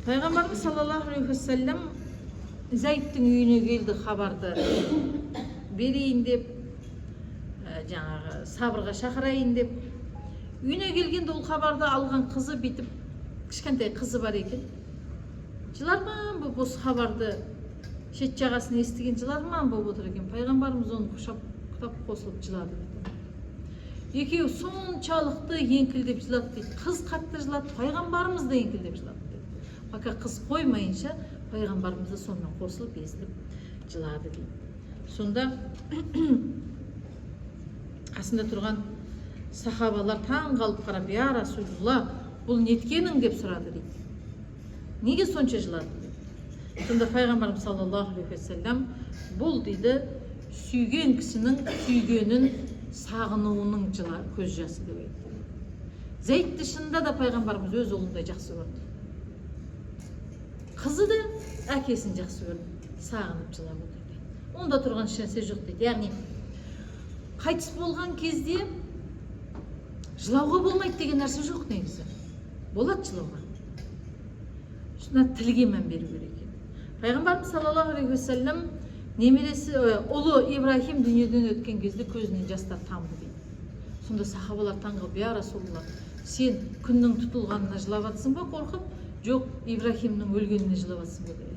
S1: Пайғамбарымыз саллаллаху алейхи ва саллям Зейдтің үйіне келді, хабарды берейін деп, жаңағы сабырға шақырайын деп. Үйіне келгенде ол хабарды алған қызы битіп, кішкентай қызы бар екен. Жыларман болып осы хабарды шет жағасын естіген жыларман болып отыр екен. Пайғамбарымыз оны құшақтап қосылып жылады дейді. Екеуі соншалықты еңкілдеп жылады дейді. Қыз қатты жылады, пайғамбарымыз да еңкілдеп жылады дейді. Пока қыз қоймайынша пайғамбарымыз да сонымен қосылып естіліп жылады дейді. Сонда қасында тұрған сахабалар таң қалып қарап, я Расулулла, бұл неткенің деп сұрады дейді. Неге сонша жылады дейді. Сонда пайғамбарымыз саллаллаху алейхи ва саллям, бұл дейді, сүйген кісінің сүйгенін сағынуының көз жасы деп айтты. Зейдті шынында да пайғамбарымыз өз ұлындай жақсы көрді. Қызы да әкесін жақсы көрді, сағынып жылап отыр. Онда тұрған ешнәрсе жоқ дейді. Яғни қайтыс болған кезде жылауға болмайды деген нәрсе жоқ негізі. Болады жылауға. Шына тілге мән беру керек. Пайғамбарымыз саллаллаху алейхи ва саллям немересі ұлы Ибрахим дүниеден өткен кезде көзінен жастар тамды дейді. Сонда сахабалар таңғалып, я Расулалла, сен күннің тұтылғанына жылап жатсың ба қорқып? Жоқ, Ибрахимнің өлгеніне жылап жатсың ба дейді.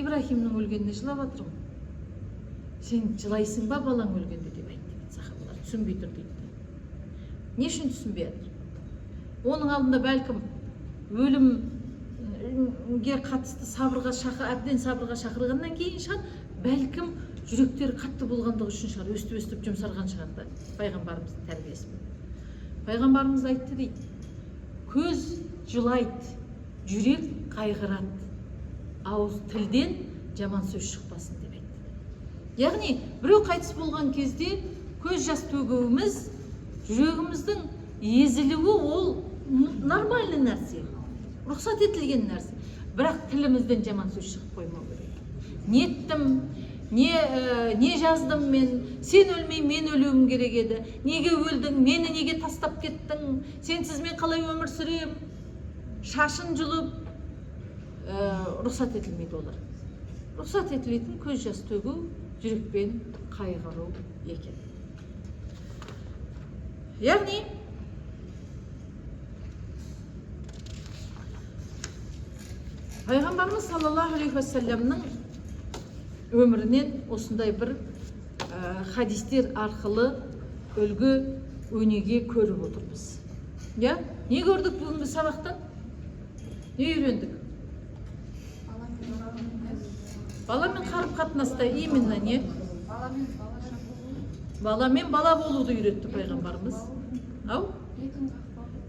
S1: Ибрахимнің өлгеніне жылап жатырмын. Сен жылайсың ба балаң өлгенде деп айтты дейді. Сахабалар түсінбей тұр дейді. Не үшін түсінбей жатыр? Оның алдында бәлкім өлімге қатысты әбден сабырға шақырғаннан кейін шығар, бәлкім жүректері қатты болғандығы үшін шығар, өстіп жұмсарған шығар да, пайғамбарымыздың тәрбиесімен. Пайғамбарымыз айтты дейді, көз жылайды, жүрек қайғырады, ауыз тілден жаман сөз шықпасын деп айтты. Яғни біреу қайтыс болған кезде көз жас төгуіміз, жүрегіміздің езілуі ол нормальный нәрсе, рұқсат етілген нәрсе. Бірақ тілімізден жаман сөз шығып қоймау керек. Неттім, не жаздым мен, сен өлмей мен өлуім керек еді, неге өлдің, мені неге тастап кеттің, сенсіз мен қалай өмір сүрем, шашын жұлып, рұқсат етілмейді олар. Рұқсат етілетін көз жас төгу, жүрекпен қайғыру екен. Яғни Пайғамбарымыз саллаллаху алейхи уассаламның өмірінен осындай бір хадистер арқылы үлгі өнеге көріп отырмыз. Я? Не көрдік бүгінгі сабақтан? Не үйрендік? Баламен қарым қатынаста именно не? Баламен бала болуды үйретті пайғамбарымыз. Ау?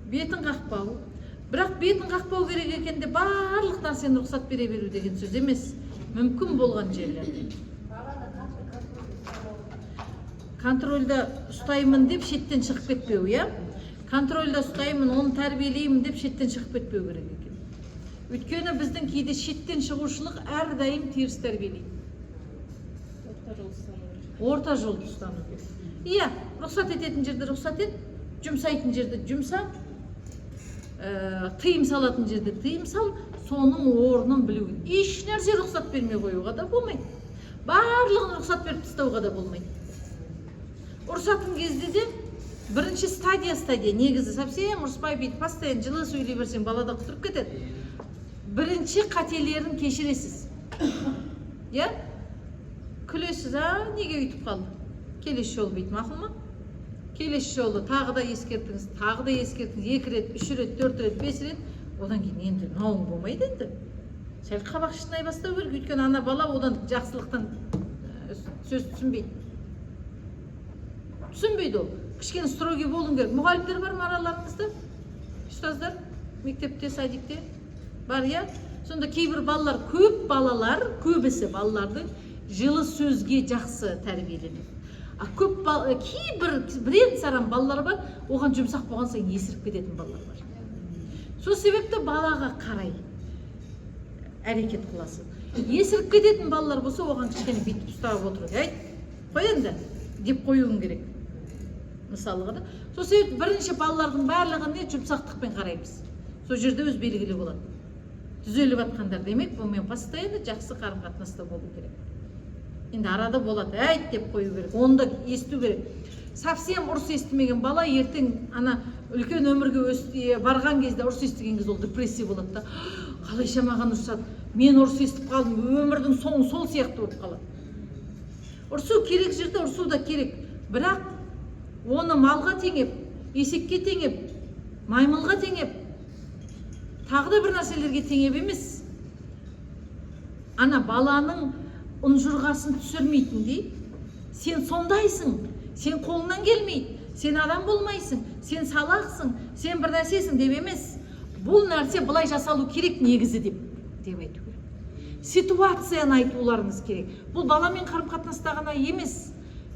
S1: Бетін қақпау. Бірақ бетін қақпау керек екенде барлық нәрсені рұқсат бере беру деген сөз емес. Мүмкін болған жерлерде. Контрольда ұстаймын деп шеттен шығып кетпеу, я? Контрольда ұстаймын, оны тәрбиелеймін деп шеттен шығып кетпеу керек екен. Өйткені біздің кейде шеттен шығушылық әрдайым теріс тәрбиелейді. Орта жолды ұстану керек. Иә, рұқсат ететін жерде рұқсат ет, жұмсайтын жерде жұмса, тыйым салатын жерде тыйым сал, соның орнын білу. Еш нәрсе рұқсат бермей қоюға да болмайды. Барлығын рұқсат беріп тастауға да болмайды. Ұрсатын кезде де бірінші стадия, негізі совсем ұрыспай бүйтіп постоянно жылы сөйлей берсең, балада құтырып кетеді. Бірінші қателерін кешіресіз. Я? Күлесіз, неге өйтіп қалды? Келесі жолы бүйтіп мақұл ма? Келесі жолы тағы да ескертіңіз, 2 рет, 3 рет, 4 рет, 5 рет, одан кейін енді науың болмайды енді. Сәл қабақ шытынай бастау керек, өйткені ана бала одан жақсылықтан сөз түсінбейді. Түсінбейді ол. Кішкене строгий болуың керек. Мұғалімдер бар ма араларыңызда? Ұстаздар, мектепте, садикте бар, я? Сонда кейбір балалар, көп балалар, көбісі балалардың жылы сөзге жақсы тәрбиеленеді. Кейбір бірен саран балалар бар, оған жұмсақ болған сайын есіріп кететін балалар бар. Сол себепті балаға қарай әрекет қыласың. Есіріп кететін балалар болса, оған кішкене бүйтіп ұстап отыру. Қой енді деп қоюың керек. Мысалыға да. Сол себепті бірінші балалардың барлығын жұмсақтықпен қараймыз. Сол жерде өз белгілі болады. Түзеліп жатқандар демек, бұмен постоянно жақсы қарым-қатынаста болу керек. Енді арада болады, әйт деп қою керек, оны да есту керек. Совсем ұрыс естімеген бала ертең ана үлкен өмірге барған кезде ұрыс естіген кезде ол депрессия болады да. Қалайша маған ұрсады, мен ұрыс естіп қалдым, өмірдің соңы сол сияқты болып қалады. Ұрсу керек жерде ұрсу да керек, бірақ оны малға теңеп, есекке теңеп, маймылға теңеп, тағы да бір нәрселерге теңеп емес. Ана баланың ұнжырғасын түсірмейтіндей, сен сондайсың, сен қолыңнан келмейді, сен адам болмайсың, сен салақсың, сен бір нәрсесің деп емес. Бұл нәрсе былай жасалу керек негізі деп айту керек. Ситуацияны айтуларыңыз керек. Бұл баламен қарым-қатынаста ғана емес,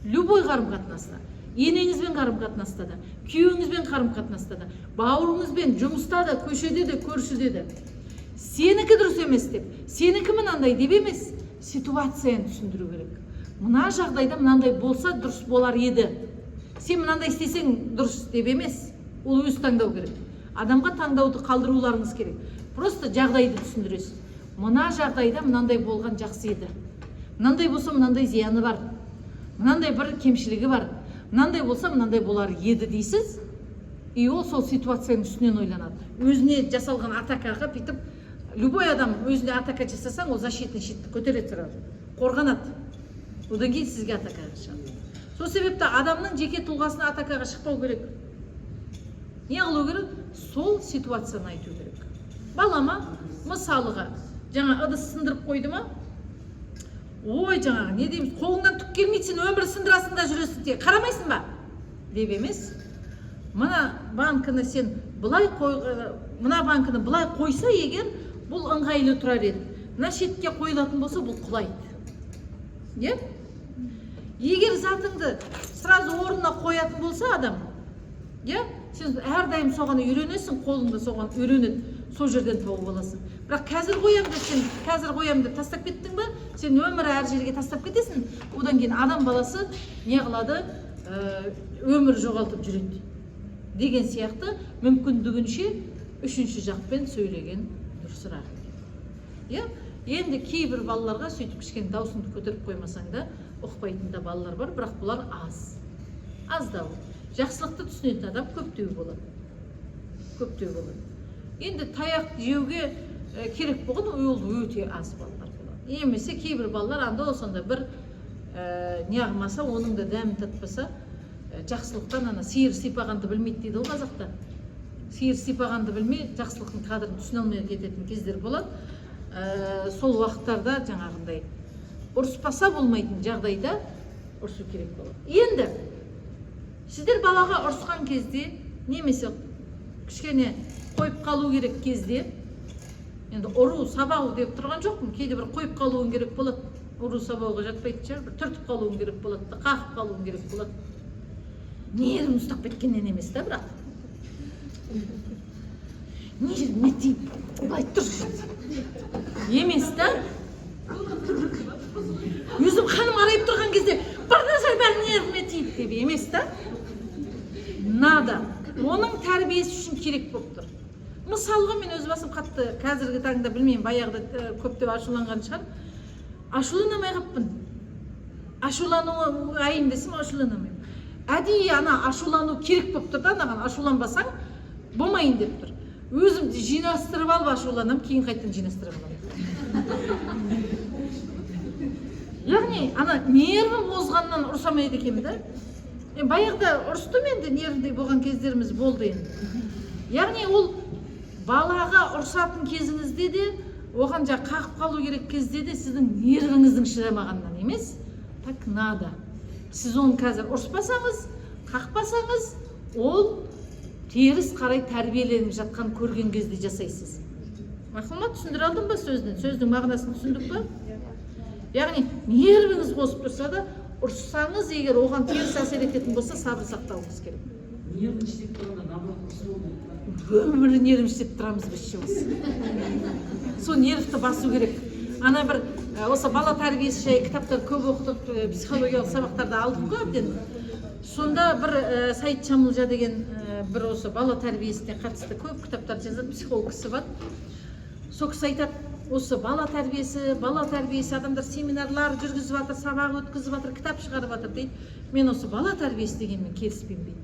S1: любой қарым-қатынаста, енеңізбен қарым-қатынаста да, күйеуіңізбен қарым-қатынаста да, бауырыңызбен, жұмыста да, көшеде де, көршіде де. Сенікі дұрыс емес деп, сенікі мынандай деп емес, ситуацияны түсіндіру керек. Мына жағдайда мынандай болса дұрыс болар еді. Сен мынандай істесең дұрыс деп емес, ол өз таңдау керек. Адамға таңдауды қалдыруларыңыз керек. Просто жағдайды түсіндіресіз. Мына жағдайда мынандай болған жақсы еді. мынандай болса мынандай зияны бар, мынандай бір кемшілігі бар, мынандай болса мынандай болар еді дейсіз, и ол сол ситуацияның үстінен ойланады. Өзіне жасалған атакаға бүйтіп, любой адам өзіне атака жасасаң, ол защитный щитті көтереді сразу, қорғанады. Одан кейін сізге атакаға шығады. Сол себепті адамның жеке тұлғасына атакаға шықпау керек. Не қылу керек? Сол ситуацияны айту керек. Балама, мысалыға, жаңа ыдыс сындырып қойды ма? Ой, жаңағы, не дейміз, қолыңнан түк келмейді, сен өмір сындырасың да жүресің де, қарамайсың ба? Деп емес. Мына банкіні сен былай мына банкіні былай қойса егер, бұл ыңғайлы тұрар еді. Мына шетке қойылатын болса, бұл құлайды. Егер затыңды сразу орнына қоятын болса адам, сен әрдайым соған үйренесің, қолыңды соған үйренеді, сол жерден тауып аласың. Бірақ қазір қоямды тастап кеттің ба, сен өмірі әр жерге тастап кетесің, одан кейін адам баласы не қылады, өмір жоғалтып жүреді. Деген сияқты мүмкіндігінше үшінші жақпен сөйлеген дұрысырақ. Енді кейбір балаларға сөйтіп кішкене даусыңды көтеріп қоймасаң да, ұқпайтын да балалар бар, бірақ бұлар аз. Аздау. Жақсылықты түсінетін адам көптеу болады. Енді таяқ жеуге керек болған ол өте аз балалар болады. Емесе кейбір балалар анда осында бір неғылмаса, оның да дәмін татпаса, жақсылықтан ана сиыр сипағанды білмейді дейді ол қазақта. Сиыр сипағанды білмей, жақсылықтың қадірін түсіне алмай кететін кездер болады. Сол уақыттарда жаңағындай ұрыспаса болмайтын жағдайда ұрысу керек болады. Енді сіздер балаға ұрысқан кезде, немесе кішкене қойып қалу керек кезде, енді ұру, сабау деп тұрған жоқпын, кейде бір қойып қалуын керек болады, ұру сабауға жатпайды шығар, бір түртіп қалуын керек болады, қақып қалуын керек болады. Нервін ұстап кеткеннен емес та, бірақ нервіме тиіп, былай тұршы емес та. Өзім қаным арайып тұрған кезде, бір нәрсе бәрі нервіме тиіп деп емес та. Нада. Оның тәрбиесі үшін керек болып тұр. Мысалға мен өз басым қатты қазіргі таңда білмеймін, баяғыда көптеп ашуланған шығар. Ашуланамай қаппын. Ашулану айым десем ашуланамайым. Әдейі ана ашулану керек болып тұр да, анаған ашуланбасаң болмайын деп тұр. Өзімді жинастырып алып ашуланам, кейін қайтадан жинастырып аламын. Яғни, ана нервім озғаннан ұрсамайды екенмін да. Баяғыда ұрыстым енді, нервдей болған кездеріміз болды енді. Яғни ол балаға ұрсатын кезіңізде де, оған қақып қалу керек кезде де сіздің нервіңіздің шыдамағаннан емес, так надо. Сіз оны қазір ұрыспасаңыз, қақпасаңыз, ол теріс қарай тәрбиеленіп жатқан көрген кезде жасайсыз. Мақұлма, түсіндіре алдым ба сөздің мағынасын түсіндік па? Яғни, нервіңіз қосып тұрса да, ұрыссаңыз, егер оған теріс әсер ететін болса, сабыр сақтауыңыз керек.
S2: Нервін іштеп тұрғанда, наоборот, ұрысу болды.
S1: Өмірі нервін іштеп тұрамыз біз шыңыз. Сол нервті басу керек. Ана бір, осы бала тәрбиесі жай кітаптар көп оқыдық, психологиялық сабақтарда алдық қой әбден. Сонда бір Саид Шамылжа деген бір осы бала тәрбиесіне қатысты көп кітаптар жазады, психолог кісі бар. Сол кісі айтады, осы бала тәрбиесі, адамдар семинарлар жүргізіп жатыр, сабақ өткізіп жатыр, кітап шығарып жатыр дейді. Мен осы бала тәрбиесі дегенмен келіспеймін дейді.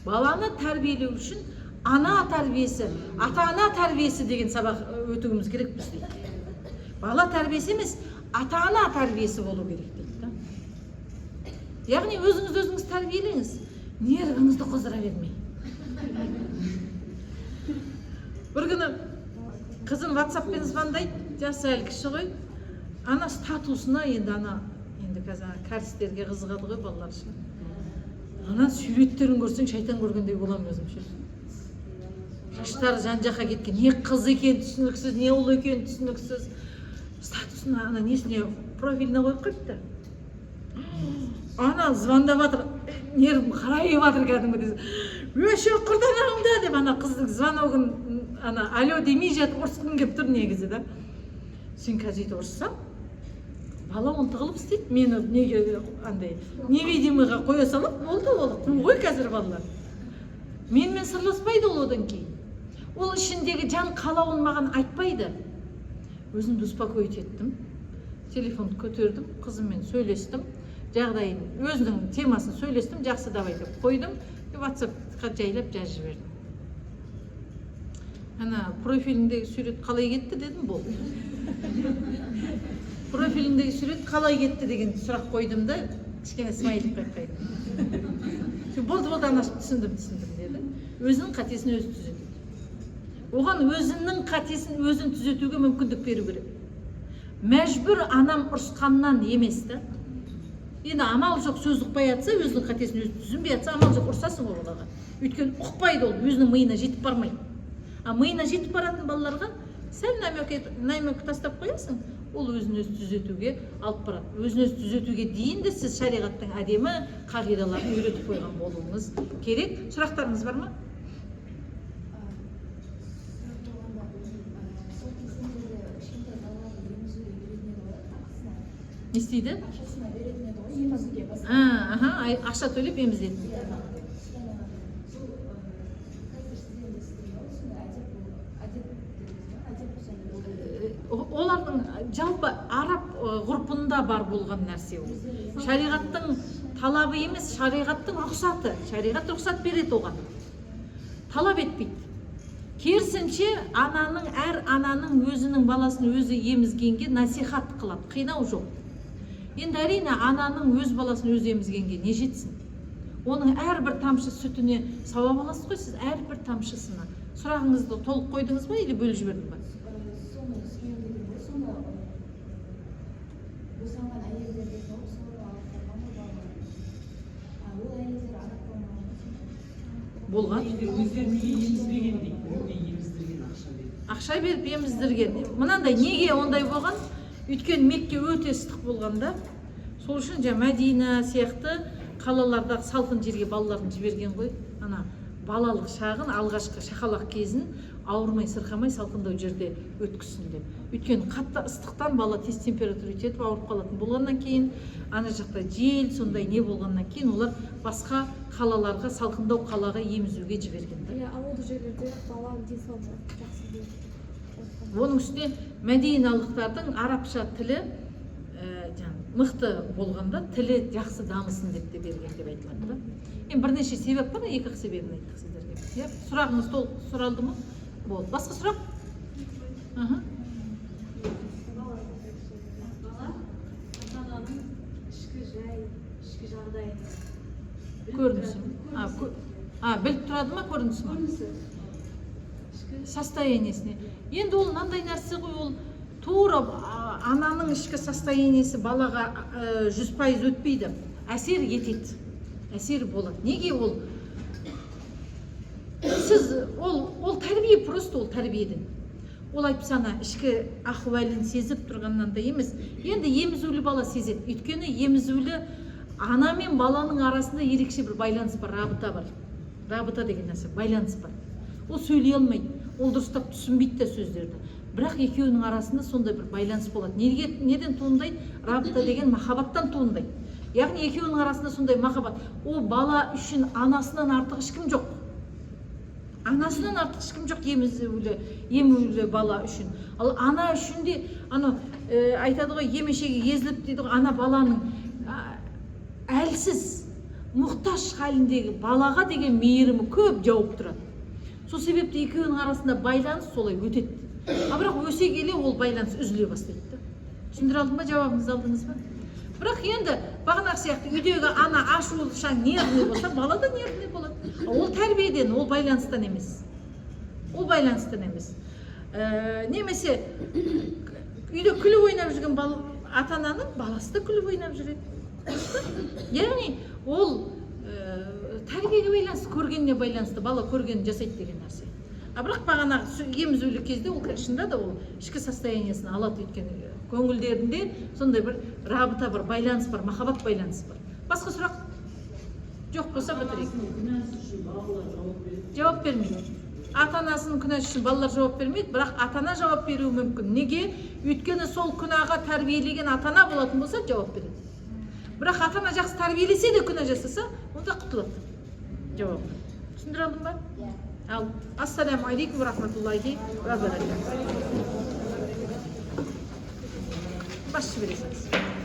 S1: Баланы тәрбиелеу үшін ана тәрбиесі, ата-ана тәрбиесі деген сабақ өтуіміз керек біз дейді. Бала тәрбиесі емес, ата-ана тәрбиесі болу керек дейді. Яғни өзіңіз тәрбиелеңіз, нервіңізді қоздыра бермей. Бір күні қызым WhatsApp-пен звондайды, жасы әлі кіші ғой. Ана статусына енді қазір кәрістерге қызығады ғой балалар үшін. Ана суреттерін көрсең шайтан көргендей боламын өзімше. Шаштары жан-жаққа кеткен, не қыз екен түсініксіз, не ұл екен түсініксіз. Статусына ана несіне профиліне қойып қойыпты. Ана звондап жатыр, нервім қарайып жатыр кәдімгі. Өше құрданағымда деп ана қыздың звоногын ана алло демей жатып ұрысқым келіп тұр негізі да. Сен қазір ұрыссаң, бала оны тығылып істейді. Мені неге андай невидимыйға қоя салып, болды ол қу ғой қазір балалар. Менімен сырласпайды ол одан кейін. Ол ішіндегі жан қалауын маған айтпайды. Өзімді успокоить еттім. телефонды көтердім, қызыммен сөйлестім, жағдайын, өзінің темасын сөйлестім, жақсы давай деп қойдым, WhatsApp-қа жайлап жазып жібердім. Ана профиліндегі сурет қалай кетті дедім, болды. Профиліндегі сурет қалай кетті деген сұрақ қойдым да, кішкене смайлик қойып қойдым. Болды, ана түсіндім деді. Өзінің қатесін өзі түзетеді. Оған өзінің қатесін өзін түзетуге мүмкіндік беру керек. Мәжбүр анам ұрысқаннан емес та. Енді амал жоқ, сөз ұқпай атса, өзінің қатесін өзі түзінбей атса, амал жоқ, ұрсасың ол балаға. Өйткені ұқпайды ол, өзінің миына жетіп бармайды. А миына жетіп баратын балаларға сәл намек тастап қоясың, ол өзін өзі түзетуге алып барады. Өзін өзі түзетуге дейін де сіз шариғаттың әдемі қағидаларын үйретіп қойған болуыңыз керек. Сұрақтарыңыз бар ма? Не істейді? Ақша төлеп емізеді. Олардың жалпы араб ғұрпында бар болған нәрсе ол. Шариғаттың талабы емес, шариғаттың рұқсаты. Шариғат рұқсат береді оған. Талап етпейді. Керісінше әр ананың өзінің баласын өзі емізгенге насихат қылады. Қинау жоқ. Енді әрине ананың өз баласын өзі емізгенге не жетсін? Оның әрбір тамшы сүтіне сауап аласыз ғой, сіз әрбір тамшысына. Сұрағыңызды толық қойдыңыз ба, или бөліп жібердім ба? Болған. Ақша беріп еміздірген. Мынандай неге ондай болған? Өйткені Мекке өте ыстық болғанда, сол үшін Мәдина сияқты қалалардағы салқын жерге балаларын жіберген ғой. Ана балалық шағын, алғашқы шақалақ кезін ауырмай, сырқамай, салқындау жерде өткізсін деп. Өйткені қатты ыстықтан бала тез температура өтетіп ауырып қалатын болғаннан кейін, ана жақта жел, сондай не болғаннан кейін олар басқа қалаларға, салқындау қалаға емізуге жіберген.
S3: Ауылды жерлерде бала денсаулығы жақсы болады.
S1: Оның үстіне мәдиналықтардың арабша тілі мықты болғанда тілі жақсы дамысын деп те берген деп айтылады. Енді бірнеше себеп бар, екі себебін айттық сіздерге. Сұрағыңыз толық сұралды ма? Болды. Басқа сұрақ?
S4: Бала ата-ананың ішкі жағдайын
S1: көрінісі. Біліп тұрады ма, көрінісі ма? Состояниесіне. Енді ол мынандай нәрсе ғой, ол тура ананың ішкі состояниесі балаға 100% өтпейді. Әсер етеді. Әсер болады. Неге ол? Ол тәрбие, просто ол тәрбиеден. Ол айтып сана ішкі ахуалін сезіп тұрғаннан да емес. Енді емізулі бала сезеді. Өйткені емізулі ана мен баланың арасында ерекше бір байланыс бар, рабыта бар. Рабыта деген нәрсе, байланыс бар. Ол сөйлей алмайды. Ол дұрыстап түсінбейді де сөздерді. Бірақ екеуінің арасында сондай бір байланыс болады. Неден туындайды? Рабыта деген махаббаттан туындайды. Яғни екеуінің арасында сондай махаббат. Ол бала үшін анасынан артық ешкім жоқ. Анасынан артық ешкім жоқ емізулі бала үшін. Ал ана үшін де айтады ғой, емешеге езіліп дейді ғой, ана баланың әлсіз, мұқтаж халіндегі балаға деген мейірімі көп жауып тұрады. Сол себепті екеуінің арасында байланыс солай өтеді. Бірақ өсе келе ол байланыс үзіле бастайды. Түсіндіре алдым ба, жауабыңызды алдыңыз ба? Бірақ енді бағанағы сияқты үйдегі ана ашулышаң нервный болса, бала да нервный болады. Ол тәрбиеден, ол байланыстан емес. Ол байланыстан емес. Немесе үйде күліп ойнап жүрген ата-ананың баласы да күліп ойнап жүреді. Яғни ол тәрбиеге байланысты, көргеніне байланысты, бала көргенін жасайды деген нәрсе. Бірақ бағанағы емізулі кезде ол шынында да ол ішкі состояниесін алады, өйткені көңілдерінде сондай бір рабыта бар, байланыс бар, махаббат байланысы бар. Басқа сұрақ? Жоқ болса бітірейік. Жауап бермейді. Ата-анасының күнәсі үшін балалар жауап бермейді, бірақ ата-ана жауап беруі мүмкін. Неге? Өйткені сол күнәға тәрбиелеген ата-ана болатын болса жауап береді. Бірақ ата-ана жақсы тәрбиелесе де күнә жасаса, онда құтылады. Жауап. Түсіндіре алдым ба? Ал, ассаламу алейкум рахматуллахи ва баракатух. басшы бересіңіз.